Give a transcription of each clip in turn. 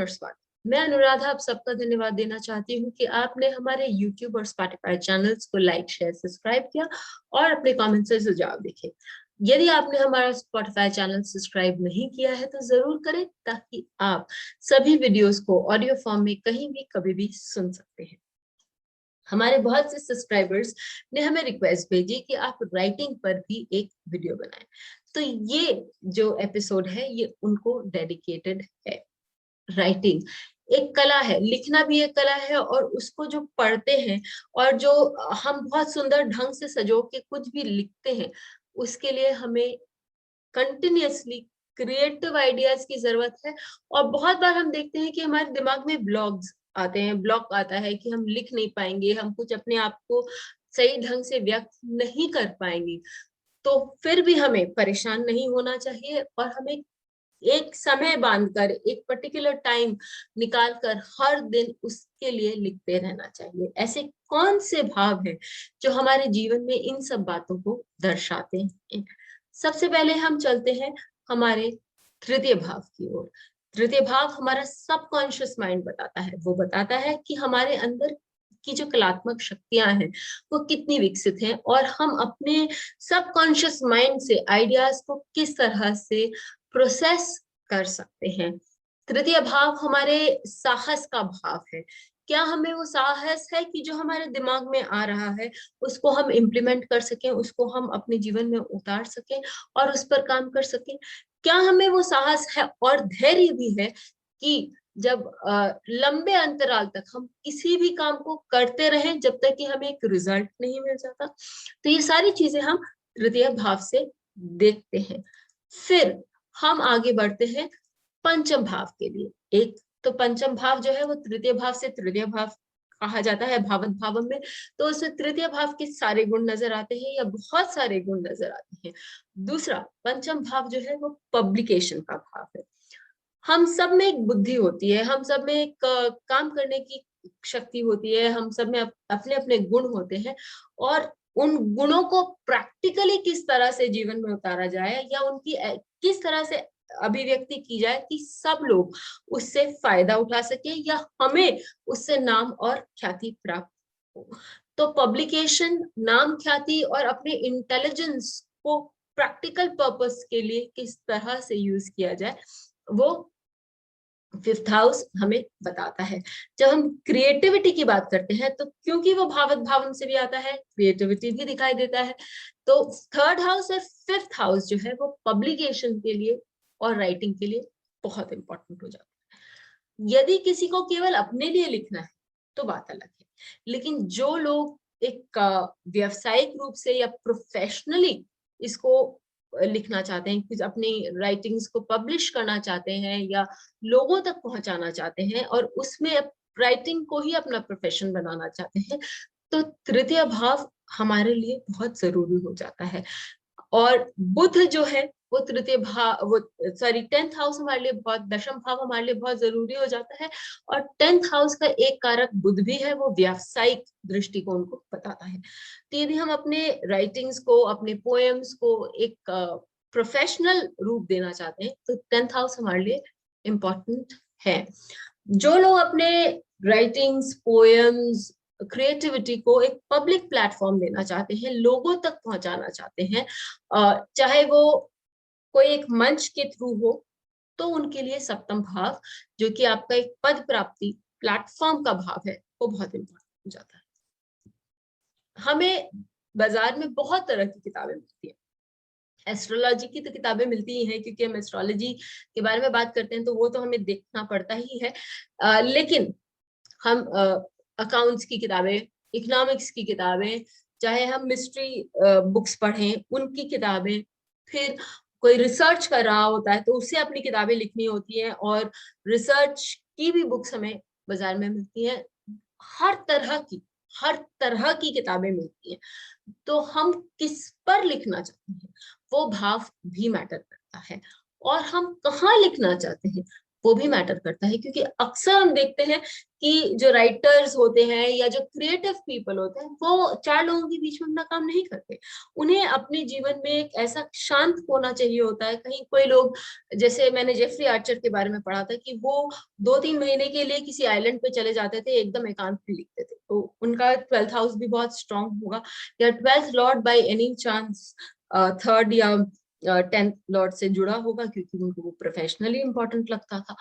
और स्वागत। मैं अनुराधा आप सबका धन्यवाद देना चाहती हूँ कि आपने हमारे YouTube और Spotify चैनल्स को लाइक, शेयर, सब्सक्राइब किया और अपने कमेंट से सुझाव लिखे। यदि आपने हमारा Spotify चैनल सब्सक्राइब नहीं किया है तो जरूर करें ताकि आप सभी वीडियोस को ऑडियो फॉर्म में कहीं भी कभी भी सुन सकते हैं। हमारे बहुत से सब्सक्राइबर्स ने हमें रिक्वेस्ट भेजी कि आप राइटिंग पर भी एक वीडियो बनाएं, तो ये जो एपिसोड है ये उनको डेडिकेटेड है। राइटिंग एक कला है, लिखना भी एक कला है, और उसको जो पढ़ते हैं और जो हम बहुत सुंदर ढंग से सजो के कुछ भी लिखते हैं, उसके लिए हमें कंटिन्यूअसली क्रिएटिव आइडियाज की जरूरत है। और बहुत बार हम देखते हैं कि हमारे दिमाग में ब्लॉग्स आते हैं, ब्लॉक आता है कि हम लिख नहीं पाएंगे, हम कुछ अपने आप को सही ढंग से व्यक्त नहीं कर पाएंगे। तो फिर भी हमें परेशान नहीं होना चाहिए और हमें एक समय बांधकर, एक पर्टिकुलर टाइम निकालकर हर दिन उसके लिए लिखते रहना चाहिए। ऐसे कौन से भाव हैं जो हमारे जीवन में इन सब बातों को दर्शाते हैं? सबसे पहले हम चलते हैं हमारे तृतीय भाव की ओर। तृतीय भाव हमारा सबकॉन्शियस माइंड बताता है। वो बताता है कि हमारे अंदर की जो कलात्मक शक्तियां हैं वो कितनी विकसित हैं और हम अपने सबकॉन्शियस माइंड से आइडियाज को किस तरह से प्रोसेस कर सकते हैं। तृतीय भाव हमारे साहस का भाव है। क्या हमें वो साहस है कि जो हमारे दिमाग में आ रहा है उसको हम इम्प्लीमेंट कर सकें, उसको हम अपने जीवन में उतार सकें और उस पर काम कर सकें? क्या हमें वो साहस है और धैर्य भी है कि जब लंबे अंतराल तक हम किसी भी काम को करते रहें जब तक कि हमें एक रिजल्ट नहीं मिल जाता? तो ये सारी चीजें हम तृतीय भाव से देखते हैं। फिर हम आगे बढ़ते हैं पंचम भाव के लिए। एक तो पंचम भाव जो है वो तृतीय भाव से तृतीय भाव कहा जाता है भावत भावम में, तो उसमें तृतीय भाव के सारे गुण नजर आते हैं या बहुत सारे गुण नजर आते हैं। दूसरा पंचम भाव जो है वो पब्लिकेशन का भाव है। हम सब में एक बुद्धि होती है, हम सब में एक काम करने की शक्ति होती है, हम सब में अपने अपने गुण होते हैं, और उन गुणों को प्रैक्टिकली किस तरह से जीवन में उतारा जाए या उनकी किस तरह से अभिव्यक्ति की जाए कि सब लोग उससे फायदा उठा सके या हमें उससे नाम और ख्याति प्राप्त हो। तो पब्लिकेशन, नाम, ख्याति और अपने इंटेलिजेंस को प्रैक्टिकल पर्पस के लिए किस तरह से यूज किया जाए वो फिफ्थ हाउस हमें बताता है। जब हम क्रिएटिविटी की बात करते हैं तो क्योंकि वो भावत भावन से भी आता है, क्रिएटिविटी भी दिखाई देता है, तो थर्ड हाउस और फिफ्थ हाउस जो है वो पब्लिकेशन के लिए और राइटिंग के लिए बहुत इंपॉर्टेंट हो जाता है। यदि किसी को केवल अपने लिए लिखना है तो बात अलग है, लेकिन जो लोग एक व्यावसायिक रूप से या प्रोफेशनली इसको लिखना चाहते हैं, कुछ अपनी राइटिंग्स को पब्लिश करना चाहते हैं या लोगों तक पहुंचाना चाहते हैं और उसमें राइटिंग को ही अपना प्रोफेशन बनाना चाहते हैं, तो तृतीय भाव हमारे लिए बहुत जरूरी हो जाता है। और बुध जो है वो तृतीय भाव, वो सॉरी 10th हाउस हमारे लिए बहुत, दशम भाव हमारे लिए बहुत जरूरी हो जाता है। और 10th हाउस का एक कारक बुध भी है, वो व्यावसायिक दृष्टिकोण को बताता है। तो यदि हम अपने राइटिंग्स को, अपने पोएम्स को एक प्रोफेशनल रूप देना चाहते हैं तो 10th हाउस हमारे लिए इम्पोर्टेंट है। जो लोग अपने राइटिंग्स, पोएम्स, क्रिएटिविटी को एक पब्लिक प्लेटफॉर्म देना चाहते हैं, लोगों तक पहुंचाना चाहते हैं, चाहे वो कोई एक मंच के थ्रू हो, तो उनके लिए सप्तम भाव जो कि आपका एक पद प्राप्ति, प्लेटफॉर्म का भाव है, वो बहुत इंपॉर्टेंट हो जाता है। हमें बाजार में बहुत तरह की किताबें मिलती है। एस्ट्रोलॉजी की तो किताबें मिलती ही हैं क्योंकि हम एस्ट्रोलॉजी के बारे में बात करते हैं तो वो तो हमें देखना पड़ता ही है, लेकिन हम अकाउंट्स की किताबें, इकोनॉमिक्स की किताबें, चाहे हम मिस्ट्री बुक्स पढ़ें उनकी किताबें, फिर कोई रिसर्च कर रहा होता है तो उससे अपनी किताबें लिखनी होती हैं और रिसर्च की भी बुक्स हमें बाजार में मिलती हैं। हर तरह की किताबें मिलती हैं। तो हम किस पर लिखना चाहते हैं वो भाव भी मैटर करता है, और हम कहाँ लिखना चाहते हैं वो भी मैटर करता है, क्योंकि अक्सर हम देखते हैं कि जो राइटर्स होते हैं या जो क्रिएटिव पीपल होते हैं वो चार लोगों के बीच में अपना काम नहीं करते। उन्हें अपने जीवन में एक ऐसा शांत होना चाहिए होता है। कहीं कोई लोग, जैसे मैंने जेफरी आर्चर के बारे में पढ़ा था कि वो 2-3 महीने के लिए किसी आइलैंड पे चले जाते थे, एकदम एकांत में लिखते थे, तो उनका 12th हाउस भी बहुत स्ट्रांग होगा। या 12th Lord by any chance third या 10th लॉर्ड से जुड़ा होगा, क्योंकि उनको वो प्रोफेशनली इंपॉर्टेंट लगता था।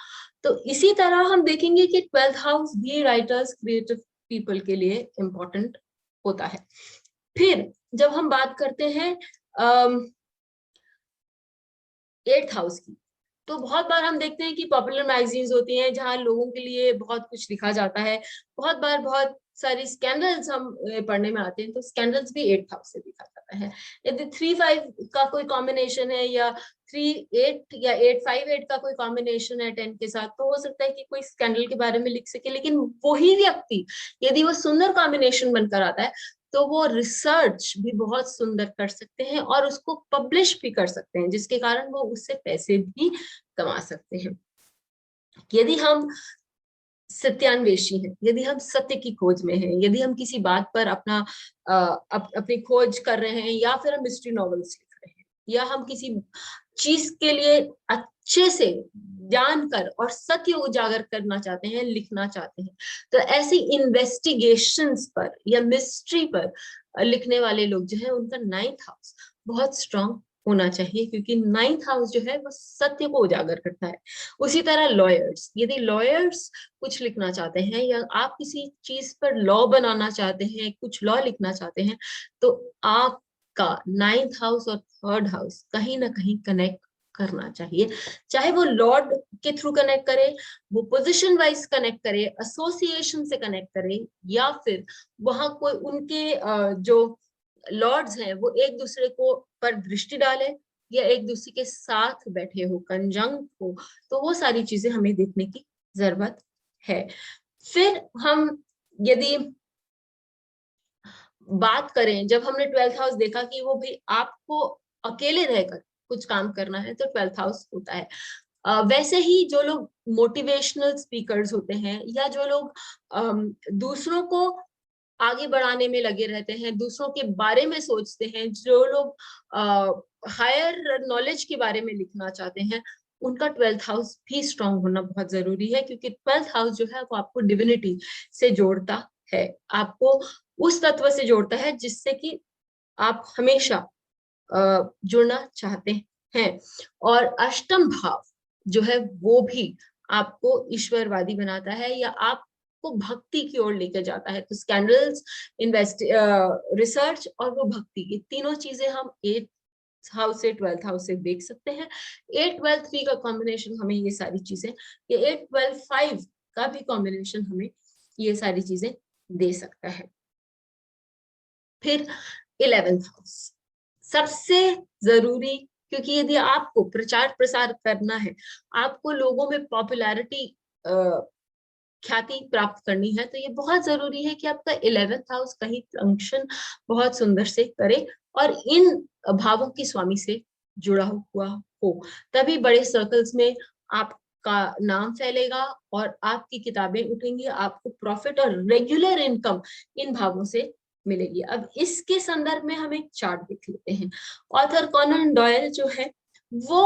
तो इसी तरह हम देखेंगे कि 12th हाउस भी राइटर्स, क्रिएटिव पीपल के लिए इम्पोर्टेंट होता है। फिर जब हम बात करते हैं 8th हाउस की, तो बहुत बार हम देखते हैं कि पॉपुलर मैगजीन्स होती हैं जहां लोगों के लिए बहुत कुछ लिखा जाता है। बहुत बार बहुत सारी स्कैंडल्स हम पढ़ने में आते हैं, तो स्कैंडल्स भी 8th हाउस से लिखा जाता है। यदि 3-5 का कोई कॉम्बिनेशन है या 3-8 या 8-5-8 का कोई कॉम्बिनेशन है 10 के साथ, तो हो सकता है कि कोई स्कैंडल के बारे में लिख सके। लेकिन वही व्यक्ति यदि वो सुंदर कॉम्बिनेशन बनकर आता है, तो वो रिसर्च भी बहुत सुंदर कर सकते हैं और उसको पब्लिश भी कर सकते हैं, जिसके कारण वो उससे पैसे भी कमा सकते हैं। यदि हम सत्यान्वेषी हैं, यदि हम सत्य की खोज में हैं, यदि हम किसी बात पर अपनी खोज कर रहे हैं, या फिर हम मिस्ट्री नॉवेल्स लिख रहे हैं, या हम किसी चीज के लिए अच्छे से जानकर और सत्य उजागर करना चाहते हैं, लिखना चाहते हैं, तो ऐसी इन्वेस्टिगेशंस पर या मिस्ट्री पर लिखने वाले लोग जो है, उनका 9th हाउस बहुत स्ट्रांग होना चाहिए, क्योंकि 9th हाउस जो है वो सत्य को उजागर करता है। उसी तरह लॉयर्स, यदि लॉयर्स कुछ लिखना चाहते हैं या आप किसी चीज पर लॉ बनाना चाहते हैं, कुछ लॉ लिखना चाहते हैं, तो आपका 9th हाउस और 3rd हाउस कहीं ना कहीं कनेक्ट करना चाहिए। चाहे वो लॉर्ड के थ्रू कनेक्ट करे, वो पोजीशन वाइज कनेक्ट करे, एसोसिएशन से कनेक्ट करे, या फिर वहां कोई उनके जो लॉर्ड्स हैं वो एक दूसरे को पर दृष्टि डाले, या एक दूसरे के साथ बैठे हो, कंजंक्ट हो, तो वो सारी चीजें हमें देखने की जरूरत है। फिर हम यदि बात करें, जब हमने 12th हाउस देखा कि वो भी आपको अकेले रहकर कुछ काम करना है, तो 12th हाउस होता है। वैसे ही जो लोग मोटिवेशनल स्पीकर्स होते हैं, या जो लोग दूसरों को आगे बढ़ाने में लगे रहते हैं, दूसरों के बारे में सोचते हैं, जो लोग हायर नॉलेज के बारे में लिखना चाहते हैं, उनका 12th हाउस भी स्ट्रांग होना बहुत जरूरी है, क्योंकि 12th हाउस जो है वो आपको डिविनिटी से जोड़ता है, आपको उस तत्व से जोड़ता है जिससे कि आप हमेशा जुड़ना चाहते हैं। और अष्टम भाव जो है वो भी आपको ईश्वरवादी बनाता है, या आपको भक्ति की ओर लेकर जाता है। तो स्कैंडल्स, रिसर्च और वो भक्ति, ये तीनों चीजें हम 8th हाउस से 12th हाउस से देख सकते हैं। 8-12-3 का कॉम्बिनेशन हमें ये सारी चीजें, ये 8-12-5 का भी कॉम्बिनेशन हमें ये सारी चीजें दे सकता है। फिर 11th हाउस सबसे जरूरी, क्योंकि यदि आपको प्रचार प्रसार करना है, आपको लोगों में पॉपुलैरिटी, ख्याति प्राप्त करनी है, तो ये बहुत जरूरी है कि आपका 11th हाउस कहीं फंक्शन बहुत सुंदर से करे और इन भावों की स्वामी से जुड़ा हुआ हो। तभी बड़े सर्कल्स में आपका नाम फैलेगा और आपकी किताबें उठेंगी, आपको प्रॉफिट और रेगुलर इनकम इन भावों से मिलेगी। अब इसके संदर्भ में हम एक चार्ट देख लेते हैं। ऑथर कॉनन डॉयल जो है वो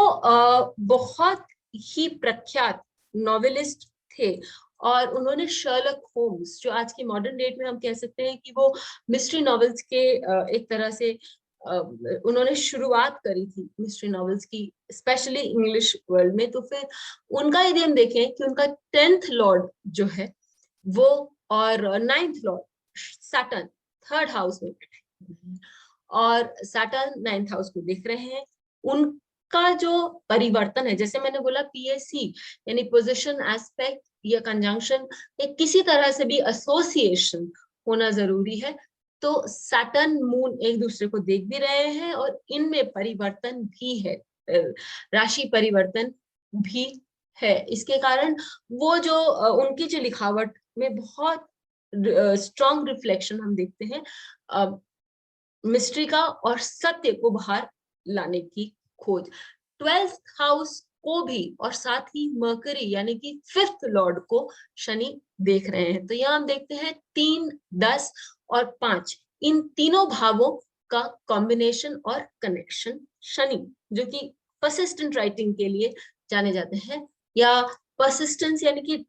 बहुत ही प्रख्यात नॉवेलिस्ट थे, और उन्होंने शर्लक होम्स, जो आज के मॉडर्न डेट में हम कह सकते हैं कि वो मिस्ट्री नॉवेल्स के एक तरह से उन्होंने शुरुआत करी थी मिस्ट्री नॉवेल्स की, स्पेशली इंग्लिश वर्ल्ड में। तो फिर उनका यदि हम देखें कि उनका 10th लॉर्ड जो है वो, और 9th Lord Saturn 3rd house में बैठे हैं, और सैटर्न 9th हाउस को देख रहे हैं। उनका जो परिवर्तन है, जैसे मैंने बोला पीएसी यानी पोजीशन, एस्पेक्ट या कंजंक्शन, या किसी तरह से भी एसोसिएशन होना जरूरी है। तो सैटर्न मून एक दूसरे को देख भी रहे हैं और इनमें परिवर्तन भी है, राशि परिवर्तन भी है। इसके कारण वो जो उनकी जो लिखावट में बहुत स्ट्रॉन्ग रिफ्लेक्शन हम देखते हैं मिस्ट्री का और सत्य को बाहर लाने की खोज। 12th हाउस को भी और साथ ही मरकरी यानी कि 5th लॉर्ड को शनि देख रहे हैं। तो यहाँ हम देखते हैं 3, 10 और 5 इन तीनों भावों का कॉम्बिनेशन और कनेक्शन शनि, जो कि परसिस्टेंट राइटिंग के लिए जाने जाते हैं, या परसिस्टेंस यानी कि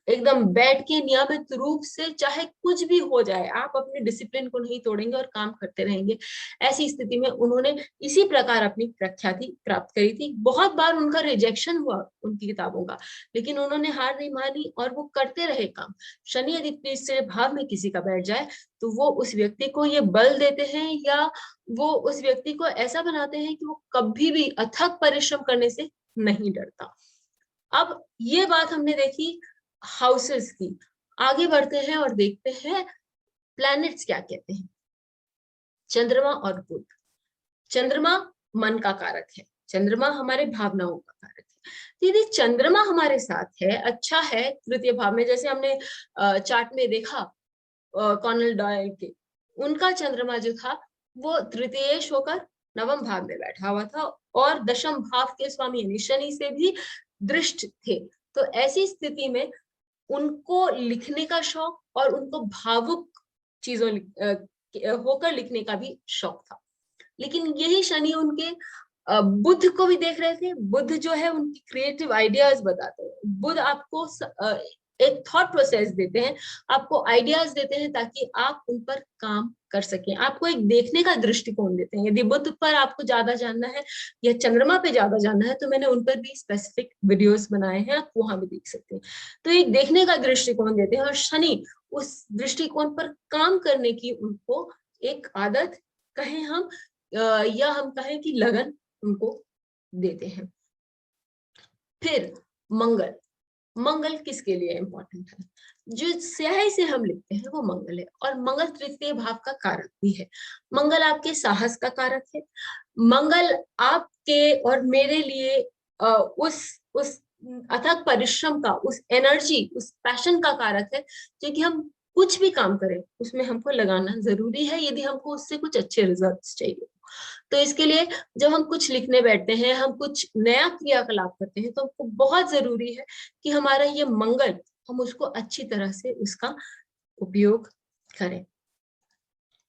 एकदम बैठ के नियमित रूप से चाहे कुछ भी हो जाए आप अपने डिसिप्लिन को नहीं तोड़ेंगे और काम करते रहेंगे। ऐसी स्थिति में उन्होंने इसी प्रकार अपनी प्रख्याति प्राप्त करी थी। बहुत बार उनका रिजेक्शन हुआ उनकी किताबों का, लेकिन उन्होंने हार नहीं मानी और वो करते रहे काम। शनि यदि तीसरे भाव में किसी का बैठ जाए तो वो उस व्यक्ति को ये बल देते हैं या वो उस व्यक्ति को ऐसा बनाते हैं कि वो कभी भी अथक परिश्रम करने से नहीं डरता। अब ये बात हमने देखी हाउसेस की। आगे बढ़ते हैं और देखते हैं प्लैनेट्स क्या कहते हैं। चंद्रमा और बुध। चंद्रमा मन का कारक है, चंद्रमा हमारे भावनाओं का कारक है। तो यदि चंद्रमा हमारे साथ है, अच्छा है तृतीय भाव में, जैसे हमने चार्ट में देखा कॉर्नेल डॉयल के, उनका चंद्रमा जो था वो तृतीयेश होकर नवम भाव में बैठा हुआ था और दशम भाव के स्वामी यानी शनि से भी दृष्ट थे। तो ऐसी स्थिति में उनको लिखने का शौक और उनको भावुक चीजों होकर लिखने का भी शौक था। लेकिन यही शनि उनके बुध को भी देख रहे थे। बुध जो है उनकी क्रिएटिव आइडियाज बताते हैं। बुध आपको एक थॉट प्रोसेस देते हैं, आपको आइडियाज देते हैं ताकि आप उन पर काम कर सकें। आपको एक देखने का दृष्टिकोण देते हैं। यदि बुध पर आपको ज्यादा जानना है या चंद्रमा पे ज्यादा जानना है तो मैंने उन पर भी स्पेसिफिक वीडियोस बनाए हैं, आप वहां भी देख सकते हैं। तो एक देखने का दृष्टिकोण देते हैं और शनि उस दृष्टिकोण पर काम करने की उनको एक आदत कहें हम या हम कहें कि लगन उनको देते हैं। फिर मंगल। मंगल किसके लिए इंपॉर्टेंट है? जो स्याही से हम लिखते हैं वो मंगल है और मंगल तृतीय भाव का कारक भी है। मंगल आपके साहस का कारक है। मंगल आपके और मेरे लिए उस अथक परिश्रम का, उस एनर्जी, उस पैशन का कारक है, जो कि हम कुछ भी काम करें उसमें हमको लगाना जरूरी है यदि हमको उससे कुछ अच्छे रिजल्ट्स चाहिए। तो इसके लिए जब हम कुछ लिखने बैठते हैं, हम कुछ नया क्रियाकलाप करते हैं, तो हमको बहुत जरूरी है कि हमारा ये मंगल, हम उसको अच्छी तरह से उसका उपयोग करें।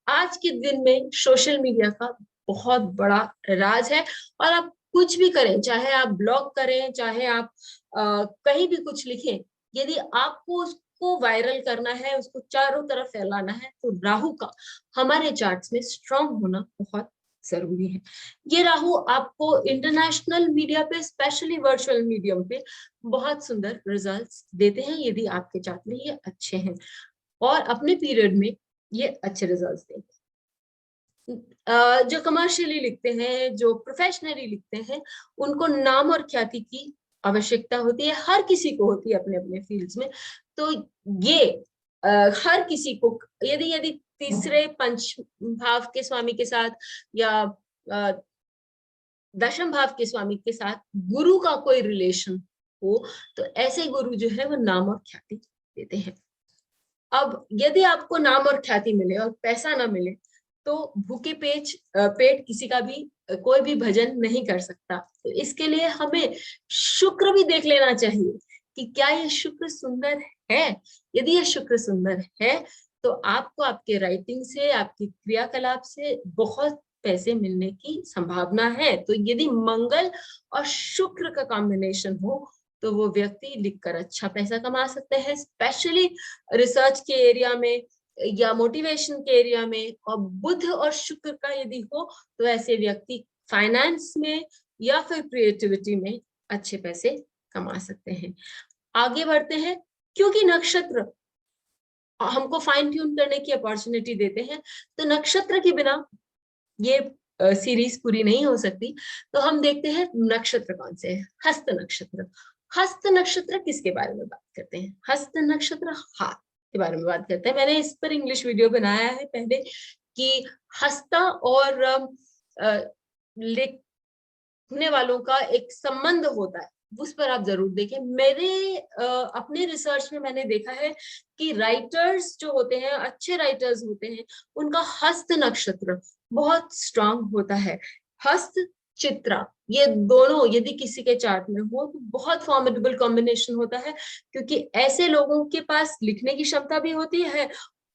आज के दिन में सोशल मीडिया का बहुत बड़ा राज है और आप कुछ भी करें, चाहे आप ब्लॉग करें, चाहे आप कहीं भी कुछ लिखें, यदि आपको उसको वायरल करना है, उसको चारों तरफ फैलाना है, तो राहु का हमारे चार्ट्स में स्ट्रांग होना बहुत जरूरी है। ये राहु आपको इंटरनेशनल मीडिया पे, स्पेशली वर्चुअल मीडियम पे बहुत सुंदर रिजल्ट्स देते हैं यदि आपके चार्ट में ये अच्छे हैं और अपने पीरियड में ये अच्छे रिजल्ट्स देंगे। जो कमर्शियली लिखते हैं, जो प्रोफेशनली लिखते हैं, उनको नाम और ख्याति की आवश्यकता होती है। हर किसी को होती है अपने अपने फील्ड्स में। तो ये हर किसी को यदि यदि तीसरे पंच भाव के स्वामी के साथ या दशम भाव के स्वामी के साथ गुरु का कोई रिलेशन हो, तो ऐसे गुरु जो है वो नाम और ख्याति देते हैं। अब यदि आपको नाम और ख्याति मिले और पैसा ना मिले, तो भूखे पेट किसी का भी कोई भी भजन नहीं कर सकता। तो इसके लिए हमें शुक्र भी देख लेना चाहिए कि क्या ये शुक्र सुंदर है। यदि ये शुक्र सुंदर है तो आपको आपके राइटिंग से, आपकी क्रियाकलाप से बहुत पैसे मिलने की संभावना है। तो यदि मंगल और शुक्र का कॉम्बिनेशन हो तो वो व्यक्ति लिखकर अच्छा पैसा कमा सकते हैं, स्पेशली रिसर्च के एरिया में या मोटिवेशन के एरिया में। और बुध और शुक्र का यदि हो तो ऐसे व्यक्ति फाइनेंस में या फिर क्रिएटिविटी में अच्छे पैसे कमा सकते हैं। आगे बढ़ते हैं, क्योंकि नक्षत्र हमको फाइन ट्यून करने की अपॉर्चुनिटी देते हैं, तो नक्षत्र के बिना ये सीरीज पूरी नहीं हो सकती। तो हम देखते हैं नक्षत्र कौन से हैं। हस्त नक्षत्र। हस्त नक्षत्र किसके बारे में बात करते हैं? हस्त नक्षत्र हाथ के बारे में बात करते हैं। मैंने इस पर इंग्लिश वीडियो बनाया है पहले कि हस्ता और लिखने वालों का एक संबंध होता है, उस पर आप जरूर देखें। मेरे अपने रिसर्च में मैंने देखा है कि राइटर्स जो होते हैं, अच्छे राइटर्स होते हैं, उनका हस्त नक्षत्र बहुत स्ट्रांग होता है। हस्त चित्रा, ये दोनों यदि किसी के चार्ट में हो तो बहुत फॉर्मिडेबल कॉम्बिनेशन होता है, क्योंकि ऐसे लोगों के पास लिखने की क्षमता भी होती है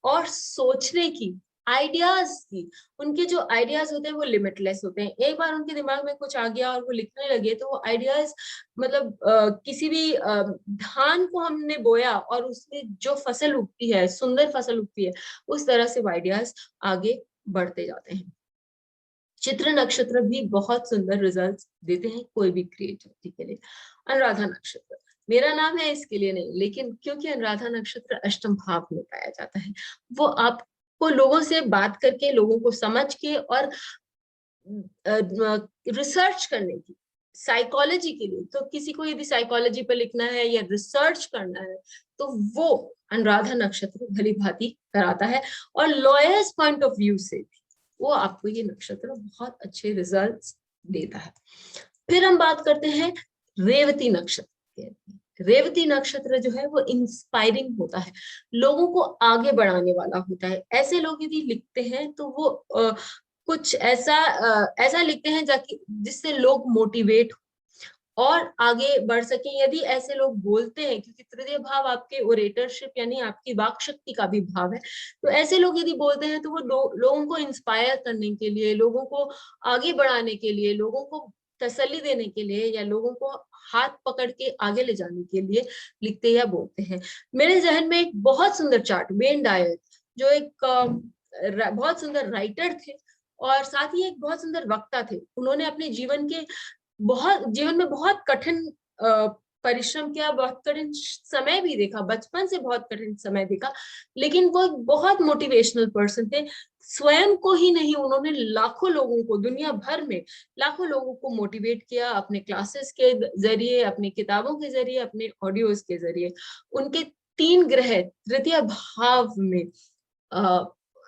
और सोचने की, आइडियाज की, उनके जो आइडियाज होते हैं वो लिमिटलेस होते हैं। एक बार उनके दिमाग में कुछ आ गया और वो लिखने लगे तो वो आइडियाज, मतलब किसी भी धान को हमने बोया और उसमें जो फसल उगती है, सुंदर फसल उगती है, उस तरह से वो आइडियाज आगे बढ़ते जाते हैं। चित्र नक्षत्र भी बहुत सुंदर रिजल्ट्स देते हैं कोई भी क्रिएटिविटी के लिए। अनुराधा नक्षत्र, मेरा नाम है इसके लिए नहीं, लेकिन क्योंकि अनुराधा नक्षत्र अष्टम भाव में पाया जाता है, वो आपको लोगों से बात करके, लोगों को समझ के और रिसर्च करने की, साइकोलॉजी के लिए, तो किसी को यदि साइकोलॉजी पर लिखना है या रिसर्च करना है तो वो अनुराधा नक्षत्र भली भांति कराता है। और लॉयर्स पॉइंट ऑफ व्यू से भी वो आपको ये नक्षत्र बहुत अच्छे रिजल्ट्स देता है। फिर हम बात करते हैं रेवती नक्षत्र के। रेवती नक्षत्र जो है वो इंस्पायरिंग होता है, लोगों को आगे बढ़ाने वाला होता है। ऐसे लोग यदि लिखते हैं तो वो कुछ ऐसा लिखते हैं जाकि जिससे लोग मोटिवेट और आगे बढ़ सके। यदि ऐसे लोग बोलते हैं, क्योंकि तृतीय भाव आपके ओरेटरशिप यानी आपकी वाक शक्ति का भी भाव है, तो ऐसे लोग यदि बोलते हैं तो वो लोगों को इंस्पायर करने के लिए, लोगों को आगे बढ़ाने के लिए, लोगों को तसल्ली देने के लिए या लोगों को हाथ पकड़ के आगे ले जाने के लिए लिखते या बोलते हैं। मेरे जहन में एक बहुत सुंदर चार्ट, वेन डायर, जो एक बहुत सुंदर राइटर थे और साथ ही एक बहुत सुंदर वक्ता थे। उन्होंने अपने जीवन में बहुत कठिन परिश्रम किया, बहुत कठिन समय भी देखा, बचपन से बहुत कठिन समय देखा, लेकिन वो बहुत मोटिवेशनल पर्सन थे। स्वयं को ही नहीं, उन्होंने लाखों लोगों को, दुनिया भर में लाखों लोगों को मोटिवेट किया अपने क्लासेस के जरिए, अपनी किताबों के जरिए, अपने ऑडियोज के जरिए। उनके 3 ग्रह तृतीय भाव में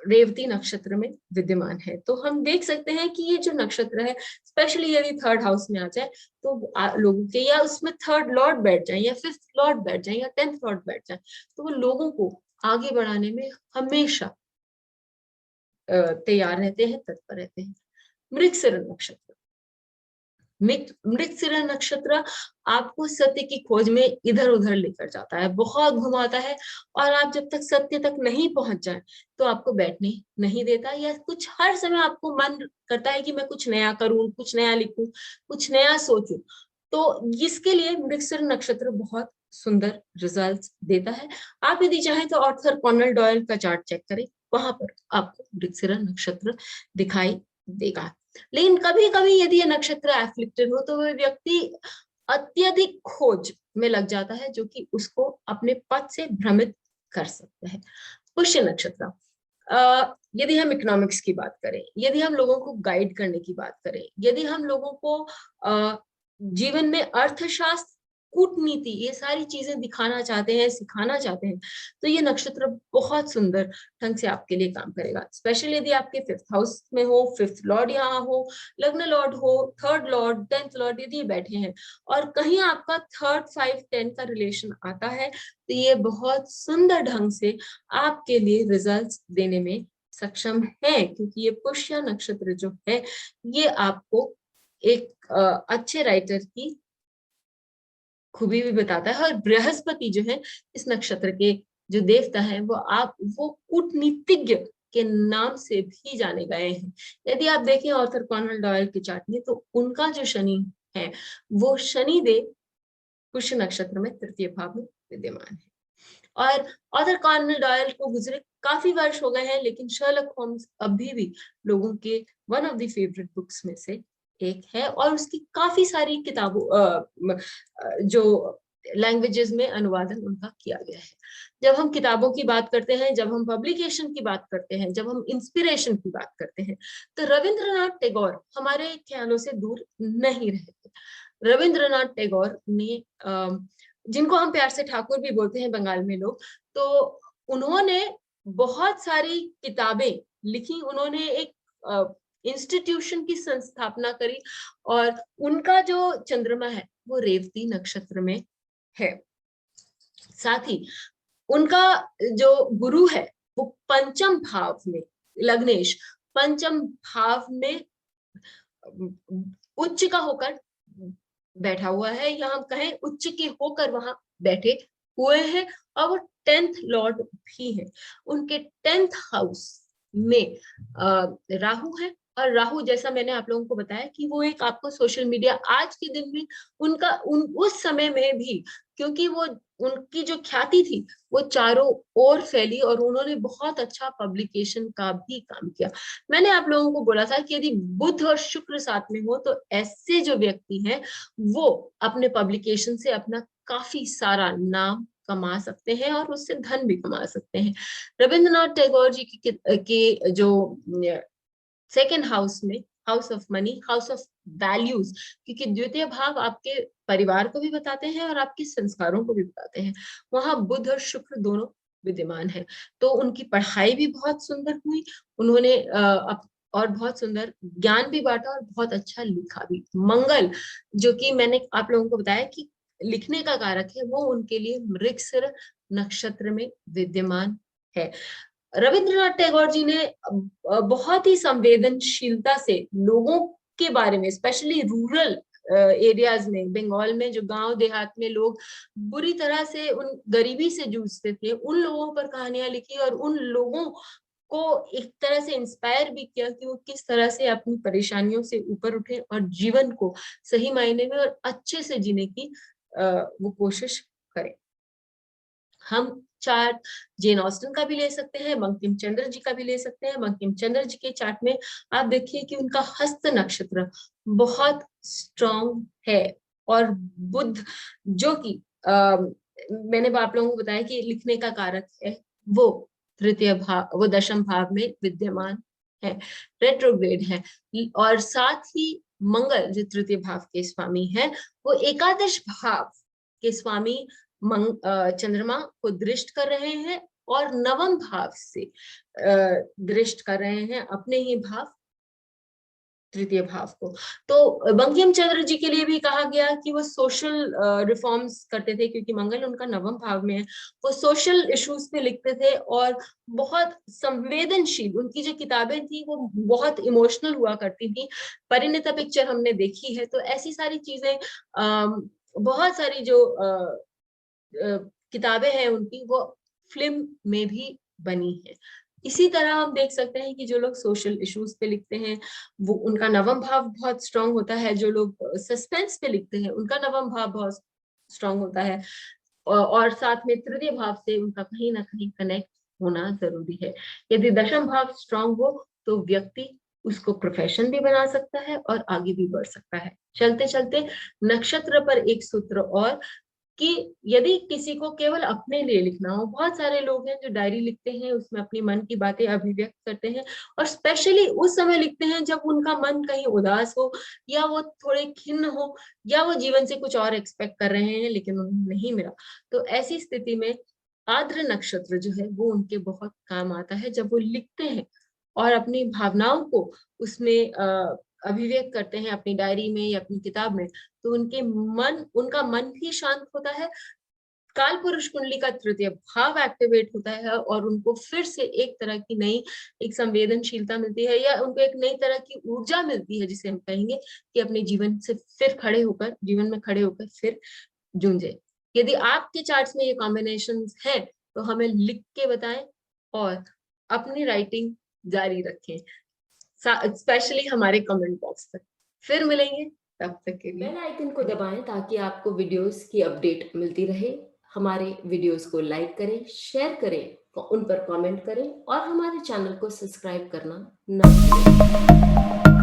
रेवती नक्षत्र में विद्यमान है। तो हम देख सकते हैं कि ये जो नक्षत्र है, स्पेशली यदि 3rd हाउस में आ जाए तो लोगों के, या उसमें 3rd लॉर्ड बैठ जाए या 5th लॉर्ड बैठ जाए या 10th लॉर्ड बैठ जाए, तो वो लोगों को आगे बढ़ाने में हमेशा तैयार रहते हैं, तत्पर रहते हैं। मृगशिरा नक्षत्र, मृगशिरा नक्षत्र आपको सत्य की खोज में इधर उधर लेकर जाता है, बहुत घुमाता है, और आप जब तक सत्य तक नहीं पहुंच जाए तो आपको बैठने नहीं देता, या कुछ हर समय आपको मन करता है कि मैं कुछ नया करूं, कुछ नया लिखूं, कुछ नया सोचूं। तो इसके लिए मृगशिरा नक्षत्र बहुत सुंदर रिजल्ट्स देता है। आप यदि चाहें तो ऑर्थर कॉनन डॉयल का चार्ट चेक करें, वहां पर आपको मृगशिरा नक्षत्र दिखाई देगा। लेकिन कभी कभी यदि ये नक्षत्र एफ्लिक्टेड हो तो वह व्यक्ति अत्यधिक खोज में लग जाता है, जो कि उसको अपने पद से भ्रमित कर सकता है। पुष्य नक्षत्र, यदि हम इकोनॉमिक्स की बात करें, यदि हम लोगों को गाइड करने की बात करें, यदि हम लोगों को जीवन में अर्थशास्त्र, कूटनीति, ये सारी चीजें दिखाना चाहते हैं, सिखाना चाहते हैं, तो ये नक्षत्र बहुत सुंदर ढंग से आपके लिए काम करेगा। स्पेशली यदि आपके 5th हाउस में हो, 5th लॉर्ड यहाँ हो, लग्न लॉर्ड हो, 3rd लॉर्ड, 10th लॉर्ड यदि बैठे हैं और कहीं आपका 3rd 5 10 का रिलेशन आता है, तो ये बहुत सुंदर ढंग से आपके लिए रिजल्ट्स देने में सक्षम है, क्योंकि ये पुष्य नक्षत्र जो है ये आपको एक अच्छे राइटर की खूबी भी बताता है। और बृहस्पति जो है इस नक्षत्र के जो देवता है वो कूटनीतिज्ञ के नाम से भी जाने गए हैं। यदि आप देखें ऑर्थर कॉनन डॉयल के चार्ट में, तो उनका जो शनि है वो शनि देव पुष्य नक्षत्र में 3य भाव में विद्यमान है। और ऑर्थर कॉनन डॉयल को गुजरे काफी वर्ष हो गए हैं, लेकिन शर्लक होम्स अभी भी लोगों के one of the favourite books में से एक है, और उसकी काफी सारी किताबों जो लैंग्वेजेस में अनुवादन उनका किया गया है। जब हम किताबों की बात करते हैं, जब हम पब्लिकेशन की बात करते हैं, जब हम इंस्पिरेशन की बात करते हैं, तो रविंद्रनाथ टैगोर हमारे ख्यालों से दूर नहीं रहते। रविंद्रनाथ टैगोर ने, जिनको हम प्यार से ठाकुर भी बोलते हैं बंगाल में लोग, तो उन्होंने बहुत सारी किताबें लिखी, उन्होंने एक इंस्टीट्यूशन की संस्थापना करी, और उनका जो चंद्रमा है वो रेवती नक्षत्र में है। साथ ही उनका जो गुरु है वो 5म भाव में, लग्नेश 5म भाव में उच्च का होकर बैठा हुआ है, या हम कहें उच्च के होकर वहां बैठे हुए हैं, और वो 10th लॉर्ड भी है। उनके 10th हाउस में राहु है, और राहु जैसा मैंने आप लोगों को बताया कि वो एक आपको सोशल मीडिया आज के दिन में उनका उस समय में भी, क्योंकि वो उनकी जो ख्याति थी वो चारों ओर फैली, और उन्होंने बहुत अच्छा पब्लिकेशन का भी काम किया। मैंने आप लोगों को बोला था कि यदि बुध और शुक्र साथ में हो तो ऐसे जो व्यक्ति हैं वो अपने पब्लिकेशन से अपना काफी सारा नाम कमा सकते हैं और उससे धन भी कमा सकते हैं। रविंद्रनाथ टैगोर जी के जो सेकेंड हाउस में, house of money, house of values, क्योंकि द्वितीय भाव आपके परिवार को भी बताते हैं और आपके संस्कारों को भी बताते हैं, वहां बुध और शुक्र दोनों विद्यमान है। तो उनकी पढ़ाई भी बहुत सुंदर हुई, उन्होंने और बहुत सुंदर ज्ञान भी बांटा और बहुत अच्छा लिखा भी। मंगल, जो कि मैंने आप लोगों को बताया कि लिखने का कारक है, वो उनके लिए मृगशिर नक्षत्र में विद्यमान है। रविंद्रनाथ टैगोर जी ने बहुत ही संवेदनशीलता से लोगों के बारे में, स्पेशली रूरल एरियाज में, बंगाल में जो गांव देहात में लोग बुरी तरह से उन गरीबी से जूझते थे, उन लोगों पर कहानियां लिखी और उन लोगों को एक तरह से इंस्पायर भी किया कि वो किस तरह से अपनी परेशानियों से ऊपर उठे और जीवन को सही मायने में और अच्छे से जीने की वो कोशिश करें। हम चार्ट जेन ऑस्टन का भी ले सकते हैं, बंकिम चंद्र जी का भी ले सकते हैं। बंकिम चंद्र जी के चार्ट में आप देखिए कि उनका हस्त नक्षत्र बहुत स्ट्रॉन्ग है, और बुध जो कि मैंने आप लोगों को बताया कि लिखने का कारक है, वो तृतीय भाव, वो दशम भाव में विद्यमान है, रेट्रोग्रेड है। और साथ ही मंगल जो तृतीय भाव के स्वामी है, वो एकादश भाव के स्वामी चंद्रमा को दृष्ट कर रहे हैं और नवम भाव से दृष्ट कर रहे हैं अपने ही भाव तृतीय भाव को। तो बंकिम चंद्र जी के लिए भी कहा गया कि वो सोशल रिफॉर्म्स करते थे, क्योंकि मंगल उनका नवम भाव में है। वो सोशल इश्यूज पे लिखते थे और बहुत संवेदनशील, उनकी जो किताबें थी वो बहुत इमोशनल हुआ करती थी। परिणीता पिक्चर हमने देखी है, तो ऐसी सारी चीजें बहुत सारी जो किताबें हैं उनकी, वो फिल्म में भी बनी है। इसी तरह हम देख सकते हैं कि जो लोग सोशल इश्यूज पे लिखते हैं वो उनका नवम भाव बहुत स्ट्रांग होता है, जो लोग सस्पेंस पे लिखते हैं उनका नवम भाव बहुत स्ट्रांग होता है, और साथ में तृतीय भाव से उनका कहीं ना कहीं कनेक्ट होना जरूरी है। यदि दशम भाव स्ट्रांग हो तो व्यक्ति उसको प्रोफेशन भी बना सकता है और आगे भी बढ़ सकता है। चलते चलते नक्षत्र पर एक सूत्र और, कि यदि किसी को केवल अपने लिए लिखना हो, बहुत सारे लोग हैं जो डायरी लिखते हैं, उसमें अपनी मन की बातें अभिव्यक्त करते हैं, और स्पेशली उस समय लिखते हैं जब उनका मन कहीं उदास हो, या वो थोड़े खिन्न हो, या वो जीवन से कुछ और एक्सपेक्ट कर रहे हैं लेकिन उन्हें नहीं मिला। तो ऐसी स्थिति में आर्द्र नक्षत्र जो है वो उनके बहुत काम आता है, जब वो लिखते हैं और अपनी भावनाओं को उसमें अभिव्यक्त करते हैं अपनी डायरी में या अपनी किताब में, तो उनका मन भी शांत होता है, काल पुरुष कुंडली का तृतीय भाव एक्टिवेट होता है, और उनको फिर से एक तरह की नई एक संवेदनशीलता मिलती है, या उनको एक नई तरह की ऊर्जा मिलती है, जिसे हम कहेंगे कि अपने जीवन से फिर खड़े होकर, जीवन में खड़े होकर फिर जूझे। यदि आपके चार्ट्स में ये कॉम्बिनेशन हैं तो हमें लिख के बताएं और अपनी राइटिंग जारी रखें, स्पेशली हमारे कमेंट बॉक्स पर। फिर मिलेंगे, तब तक के लिए बेल आइकन को दबाएं ताकि आपको वीडियोस की अपडेट मिलती रहे। हमारे वीडियोस को लाइक करें, शेयर करें, उन पर कमेंट करें और हमारे चैनल को सब्सक्राइब करना ना भूलें।